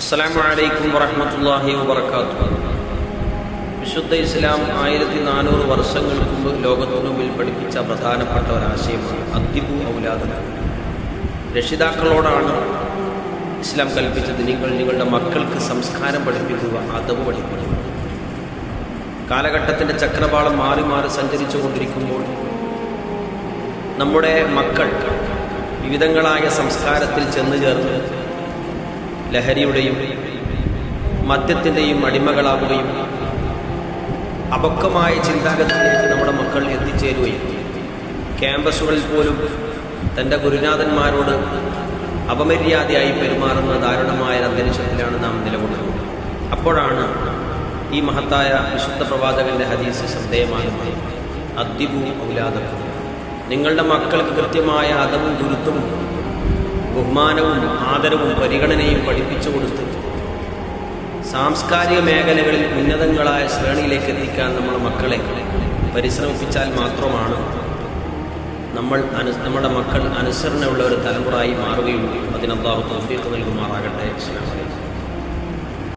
അസ്സലാമു അലൈക്കും വറഹ്മത്തുള്ളാഹി വബറകാതുഹു. വിശുദ്ധ ഇസ്ലാം 1400 വർഷങ്ങൾക്ക് മുമ്പ് ലോകത്തിനു മുമ്പിൽ പഠിപ്പിച്ച പ്രധാനപ്പെട്ട ഒരാശയമാണ് അദ്ദിബു ഔലാദക്കും. രക്ഷിതാക്കളോടാണ് ഇസ്ലാം കൽപ്പിച്ചത്, നിങ്ങൾ നിങ്ങളുടെ മക്കൾക്ക് സംസ്കാരം പഠിപ്പിക്കുക, അദബ് പഠിപ്പിക്കുക. കാലഘട്ടത്തിൻ്റെ ചക്രവാളം മാറി മാറി സഞ്ചരിച്ചു കൊണ്ടിരിക്കുമ്പോൾ നമ്മുടെ മക്കൾ വിവിധങ്ങളായ സംസ്കാരത്തിൽ ചെന്നു ചേർന്ന് ലഹരിയുടെയും മദ്യത്തിൻ്റെയും അടിമകളാവുകയും അപക്വമായ ചിന്താഗതിയിലേക്ക് നമ്മുടെ മക്കൾ എത്തിച്ചേരുകയും ക്യാമ്പസുകളിൽ പോലും തൻ്റെ ഗുരുനാഥന്മാരോട് അപമര്യാദയായി പെരുമാറുന്ന ദാരുണമായ അന്തരീക്ഷത്തിലാണ് നാം നിലകൊള്ളുന്നത്. അപ്പോഴാണ് ഈ മഹത്തായ വിശുദ്ധ പ്രവാചകന്റെ ഹദീസ് ശ്രദ്ധേയമാകുന്നത്. അദ്ദിബു ഔലാദക്കും, നിങ്ങളുടെ മക്കൾക്ക് കൃത്യമായ അദബും ഗുരുത്വവും ബഹുമാനവും ആദരവും പരിഗണനയും പഠിപ്പിച്ചു കൊടുത്ത് സാംസ്കാരിക മേഖലകളിൽ ഉന്നതങ്ങളായ ശ്രേണിയിലേക്ക് എത്തിക്കാൻ നമ്മുടെ മക്കളെ പരിശ്രമിപ്പിച്ചാൽ മാത്രമാണ് നമ്മുടെ മക്കൾ അനുസരണയുള്ള ഒരു തലമുറയായി മാറുകയുള്ളൂ. അതിന് അല്ലാഹു തൗഫീഖ് നൽകുമാറാകട്ടെ.